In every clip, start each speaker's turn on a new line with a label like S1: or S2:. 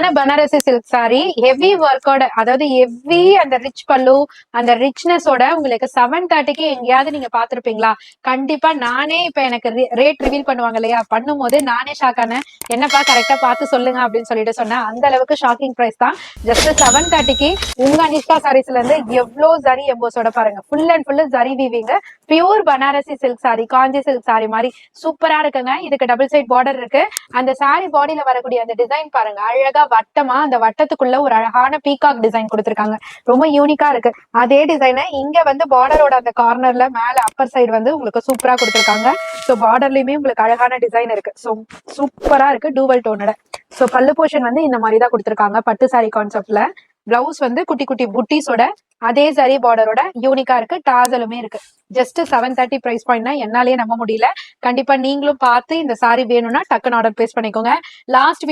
S1: சூப்பரான Banarasi silk sorry heavy ஒர்க்கோட, அதாவது heavy அந்த ரிச் பல்லு அந்த ரிச்னஸோட உங்களுக்கு 7:30க்கு எங்கேயாவது நீங்க பாத்திருப்பீங்களா? கண்டிப்பா நானே இப்ப எனக்கு ரேட் ரிவீல் பண்ணுவாங்க இல்லையா, பண்ணும் போது நானே ஷாக் ஆனேன். என்னப்பா கரெக்டா பார்த்து சொல்லுங்க அப்படின்னு சொல்லிட்டு சொன்னேன். அந்த அளவுக்கு ஷாக்கிங் பிரைஸ் தான். ஜஸ்ட் 7:30க்கு உங்க அனிஷ்கா சாரீஸ்ல இருந்து எவ்வளவு ஜரி எம்போஸோட பாருங்க. ஃபுல் அண்ட் ஃபுல் ஜரி வீவிங்க, pure Banarasi silk sari, Kanchi silk sari மாதிரி சூப்பரா இருக்குங்க. இதுக்கு டபுள் சைட் பார்டர் இருக்கு. அந்த சாரி பாடியில வரக்கூடிய அந்த டிசைன் பாருங்க, அழகா வட்டமா அந்த வட்டத்துக்குள்ள ஒரு அழகான பீகாக் டிசைன் கொடுத்திருக்காங்க. ரொம்ப யூனிக்கா இருக்கு. அதே டிசைனை இங்க வந்து பார்டரோட அந்த கார்னர்ல மேல அப்பர் சைடு வந்து உங்களுக்கு சூப்பரா கொடுத்திருக்காங்க. சோ பார்டர்லயுமே உங்களுக்கு அழகான டிசைன் இருக்கு. சோ சூப்பரா இருக்கு, டூவல் டோனோட. சோ பல்லு போர்ஷன் வந்து இந்த மாதிரி தான் கொடுத்திருக்காங்க பட்டு சாரி கான்செப்ட்ல. பிளவுஸ் வந்து குட்டி குட்டி புட்டிஸோட அதே சரி பார்டரோட யூனிக்கா இருக்கு. டாசலுமே இருக்கு. ஜஸ்ட் 7:30 பிரைஸ் பாயிண்ட்னா என்னாலேயே நம்ப முடியல. கண்டிப்பா நீங்களும் பார்த்து இந்த சாரி வேணும்னா டக்குன்னு ஆர்டர் பிளேஸ் பண்ணிக்கோங்க. லாஸ்ட்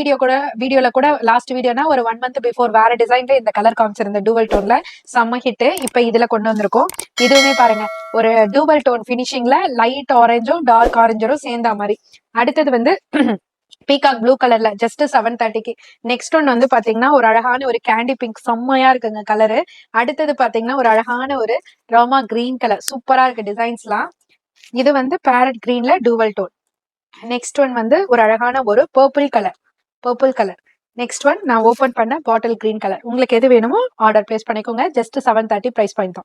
S1: வீடியோனா ஒரு 1 மந்த் பிஃபோர் வேற டிசைன்ல இந்த கலர் காமிச்சிருந்த டூவல் டோன்ல செம்ம ஹிட். இப்ப இதுல கொண்டு வந்திருக்கோம். இதுவுமே பாருங்க ஒரு டூவல் டோன் பினிஷிங்ல லைட் ஆரஞ்சும் டார்க் ஆரஞ்சரும் சேர்ந்த மாதிரி. அடுத்தது வந்து பீகாக் ப்ளூ கலர்ல ஜஸ்ட் 7:30க்கு. நெக்ஸ்ட் ஒன் வந்து பாத்தீங்கன்னா ஒரு அழகான ஒரு கேண்டி பிங்க், செம்மையா இருக்குங்க கலரு. அடுத்தது பாத்தீங்கன்னா ஒரு அழகான ஒரு ராமா கிரீன் கலர், சூப்பரா இருக்கு டிசைன்ஸ்லாம். இது வந்து பேரட் கிரீன்ல டூவல் டோன். நெக்ஸ்ட் ஒன் வந்து ஒரு அழகான ஒரு பர்பிள் கலர். நெக்ஸ்ட் ஒன் நான் ஓபன் பண்ண பாட்டில் கிரீன் கலர். உங்களுக்கு எது வேணுமோ ஆர்டர் பிளேஸ் பண்ணிக்கோங்க. ஜஸ்ட் 7:30 பிரைஸ் பாயிண்ட் தான்.